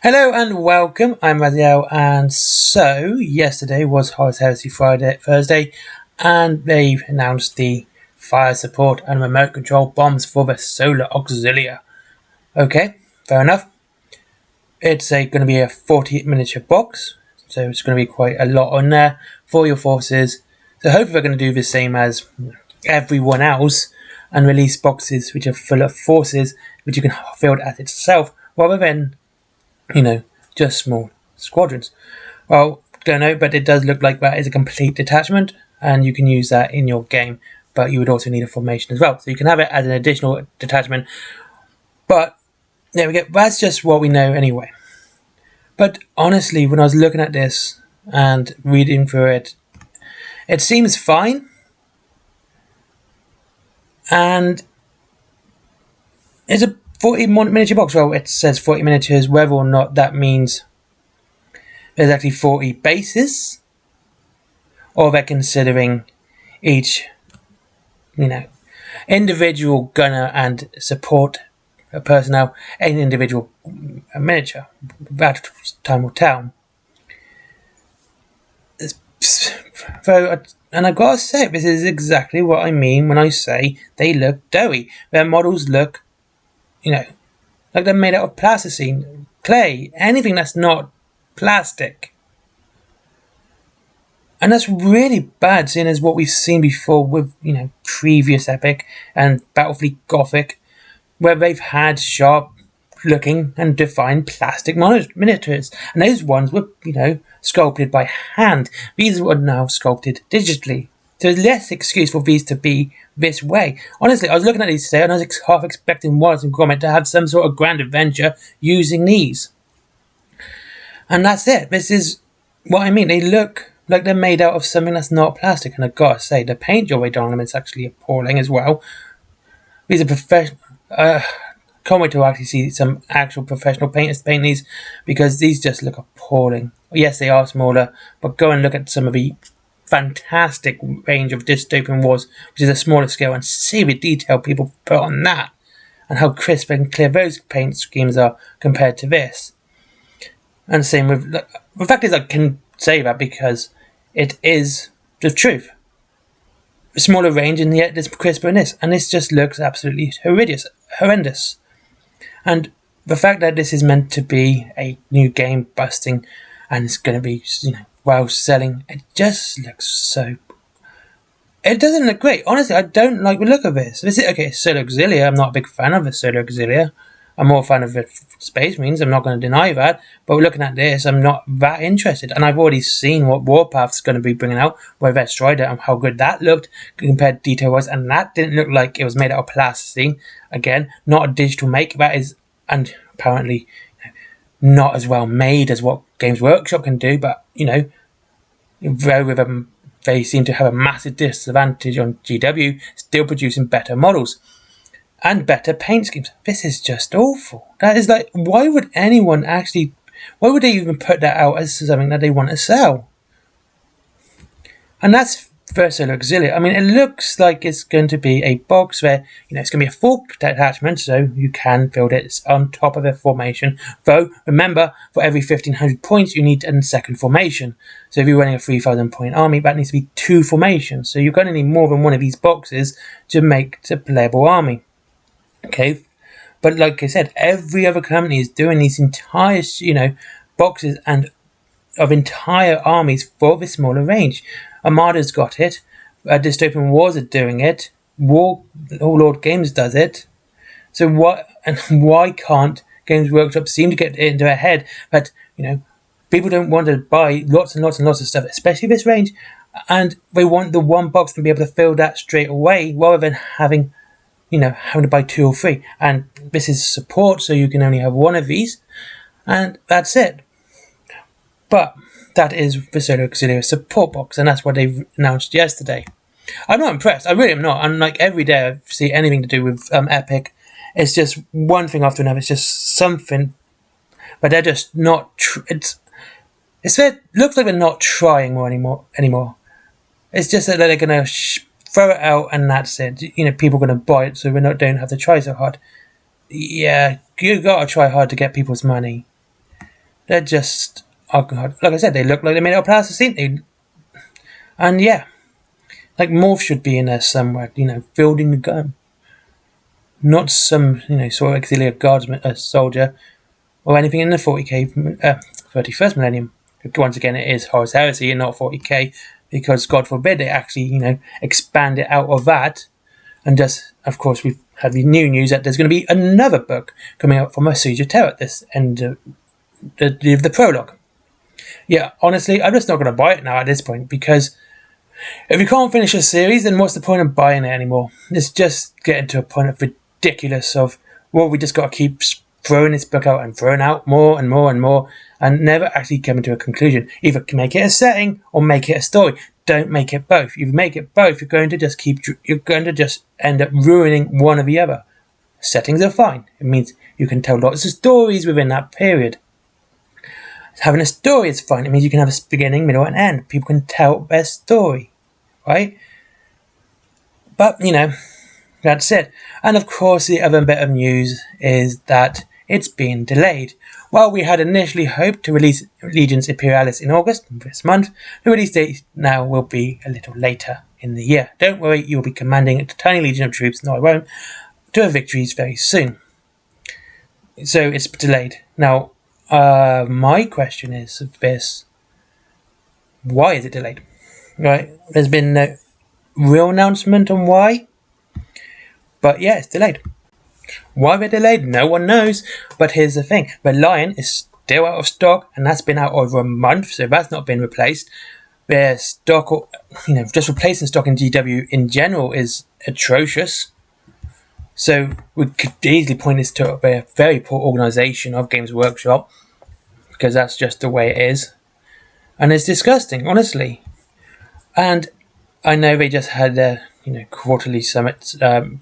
Hello and welcome, I'm Raziel, and so yesterday was Horus Heresy Thursday, and they announced the fire support and remote control bombs for the Solar Auxilia. Okay, fair enough. It's going to be a 40 miniature box, so it's going to be quite a lot on there for your forces. So hopefully they're going to do the same as everyone else and release boxes which are full of forces which you can field at itself, rather than just small squadrons. Well, don't know, but it does look like that is a complete detachment, and you can use that in your game, but you would also need a formation as well. So you can have it as an additional detachment, but there we go. That's just what we know anyway. But honestly, when I was looking at this and reading through it, it seems fine, and it's a 40 miniature box. Well, it says 40 miniatures, whether or not that means there's actually 40 bases, or they're considering each, individual gunner and support personnel an individual miniature. That time will tell. So, and I've got to say, this is exactly what I mean when I say they look doughy. Their models look, like they're made out of plasticine, clay, anything that's not plastic. And that's really bad, seeing as what we've seen before with, previous Epic and Battlefleet Gothic, where they've had sharp looking and defined plastic miniatures. And those ones were, sculpted by hand. These were now sculpted digitally. So there's less excuse for these to be this way. Honestly, I was looking at these today and I was half expecting Wallace and Gromit to have some sort of grand adventure using these. And that's it. This is what I mean. They look like they're made out of something that's not plastic. And I've got to say, the paint job on them is actually appalling as well. These are professional. Can't wait to actually see some actual professional painters paint these, because these just look appalling. Yes, they are smaller, but go and look at some of the fantastic range of dystopian wars, which is a smaller scale, and see the detail people put on that, and how crisp and clear those paint schemes are compared to this. And the same with the fact is, I can say that because it is the truth. A smaller range, and yet it's crisper in this, and this just looks absolutely horrendous. And the fact that this is meant to be a new game busting, and it's going to be, well selling, it just looks so. It doesn't look great. Honestly, I don't like the look of this. Solar Auxilia. I'm not a big fan of the Solar Auxilia. I'm more a fan of the Space Marines. I'm not going to deny that. But looking at this, I'm not that interested. And I've already seen what Warpath's going to be bringing out with their Strider and how good that looked compared to detail-wise. And that didn't look like it was made out of plasticine. Again, not a digital make. That is, and apparently, not as well made as what Games Workshop can do. But, they seem to have a massive disadvantage on GW, still producing better models and better paint schemes. This is just awful. That is like, why would they even put that out as something that they want to sell? And that's for Solar Auxilia. I mean, it looks like it's going to be a box where, it's going to be a full detachment, so you can build it on top of a formation. Though, remember, for every 1,500 points, you need a second formation. So if you're running a 3,000 point army, that needs to be 2 formations. So you're going to need more than one of these boxes to make a playable army. Okay, but like I said, every other company is doing these entire, boxes and of entire armies for the smaller range. Armada's got it. Dystopian Wars are doing it. Warlord Games does it. So why can't Games Workshop seem to get it into their head that people don't want to buy lots and lots and lots of stuff, especially this range, and they want the one box to be able to fill that straight away, rather than having to buy 2 or 3. And this is support, so you can only have one of these, and that's it. But that is the Solar Auxilia support box, and that's what they announced yesterday. I'm not impressed. I really am not. And like every day I see anything to do with Epic, it's just one thing after another. It's just something, but they're just not. It looks like they're not trying anymore. It's just that they're gonna throw it out, and that's it. People are going to buy it, so don't have to try so hard. Yeah, you got to try hard to get people's money. They're just, oh god, like I said, they look like they're made out of plasticine. And yeah, like Morph should be in there somewhere, fielding the gun. Not some, sort of auxiliary guardsman, a soldier, or anything in the 31st millennium. Once again, it is Horus Heresy and not 40k, because God forbid they actually, expand it out of that. And just, of course, we've had the new news that there's going to be another book coming out from a Siege of Terror at this end of the prologue. Yeah, honestly, I'm just not going to buy it now at this point, because if you can't finish a series, then what's the point of buying it anymore? It's just getting to a point of ridiculous of, well, we just got to keep throwing this book out and throwing out more and more and more, and never actually coming to a conclusion. Either make it a setting or make it a story. Don't make it both. If you make it both, you're going to just end up ruining one or the other. Settings are fine. It means you can tell lots of stories within that period. Having a story is fine. It means you can have a beginning, middle, and end. People can tell their story, right? But, that's it. And of course, the other bit of news is that it's been delayed. While we had initially hoped to release Legions Imperialis in August, this month, the release date now will be a little later in the year. Don't worry, you'll be commanding a tiny legion of troops, no I won't, to victories very soon. So it's delayed. Now, my question is this: why is it delayed? Right? There's been no real announcement on why, but yeah, it's delayed. Why they're delayed, no one knows. But here's the thing: the Lion is still out of stock, and that's been out over a month, so that's not been replaced. Their stock, just replacing stock in GW in general is atrocious. So we could easily point this to a very poor organisation of Games Workshop, because that's just the way it is. And it's disgusting, honestly. And I know they just had their quarterly summit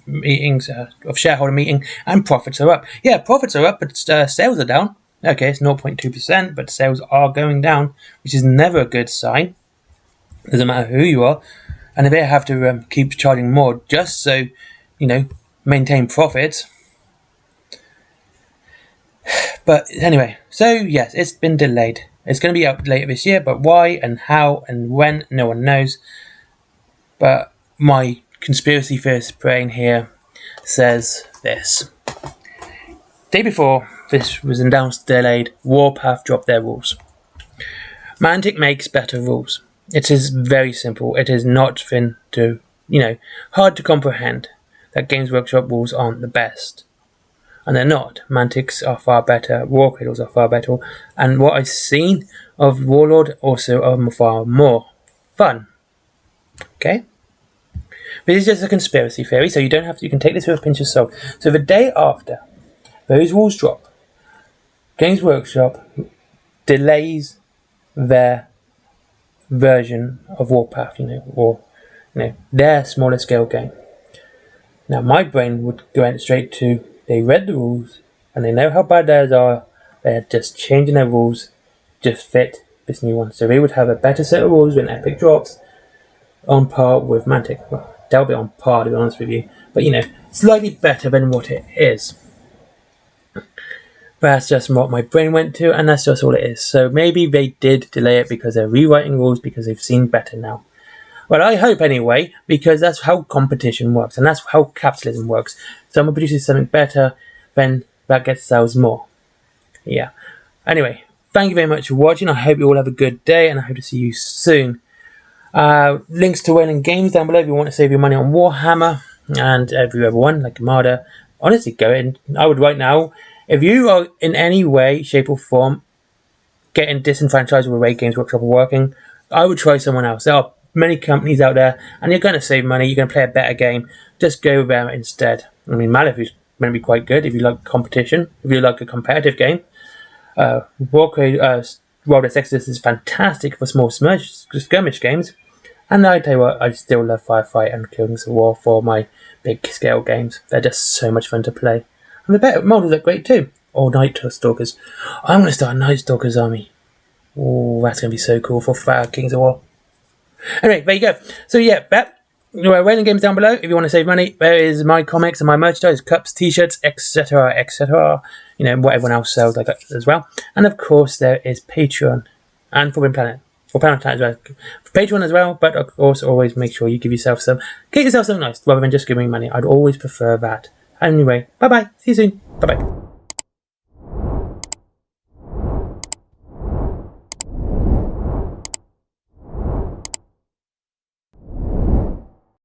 meetings of shareholder meeting, and profits are up. Yeah, profits are up, but sales are down. Okay, it's 0.2%, but sales are going down, which is never a good sign. Doesn't matter who you are. And if they have to keep charging more just so, maintain profits. But anyway, so yes, it's been delayed. It's going to be out later this year, but why and how and when, no one knows. But my conspiracy theorist brain here says this. Day before this was announced delayed, Warpath dropped their rules. Mantic makes better rules. It is very simple. It is not been to, hard to comprehend that Games Workshop rules aren't the best. And they're not. Mantics are far better, War Cradles are far better, and what I've seen of Warlord also are far more fun. Okay? This is just a conspiracy theory, so you can take this with a pinch of salt. So the day after those rules drop, Games Workshop delays their version of Warpath, their smaller scale game. Now my brain would go straight to, they read the rules and they know how bad theirs are. They're just changing their rules just fit this new one. So they would have a better set of rules when Epic drops, on par with Mantic. Well, they'll be on par, to be honest with you, but slightly better than what it is. That's just what my brain went to, and that's just all it is. So maybe they did delay it because they're rewriting rules because they've seen better now. Well, I hope anyway, because that's how competition works, and that's how capitalism works. Someone produces something better, then that gets sales more. Yeah. Anyway, thank you very much for watching. I hope you all have a good day, and I hope to see you soon. Links to Wayland Games down below if you want to save your money on Warhammer and every other one, like Armada. Honestly, go in. I would right now, if you are in any way, shape or form getting disenfranchised with the way Games Workshop are working, I would try someone else. There are many companies out there, and you're going to save money, you're going to play a better game. Just go with them instead. I mean, Malif is going to be quite good if you like competition, if you like a competitive game. World Exodus is fantastic for small skirmish games. And I tell you what, I still love Firefight and Kings of War for my big scale games. They're just so much fun to play. And the better models look great too. Or Night Stalkers. I'm going to start a Night Stalkers army. Oh, that's going to be so cool for Kings of War. Anyway, there you go. So yeah, Wayland Games down below if you want to save money. There is my comics and my merchandise, cups, t-shirts, etc, etc. You know, what everyone else sells, I got as well. And of course there is Patreon and Forbidden Planet. For Planet as well. For Patreon as well, but of course always make sure you get yourself something nice rather than just giving me money. I'd always prefer that. Anyway, bye bye. See you soon. Bye bye.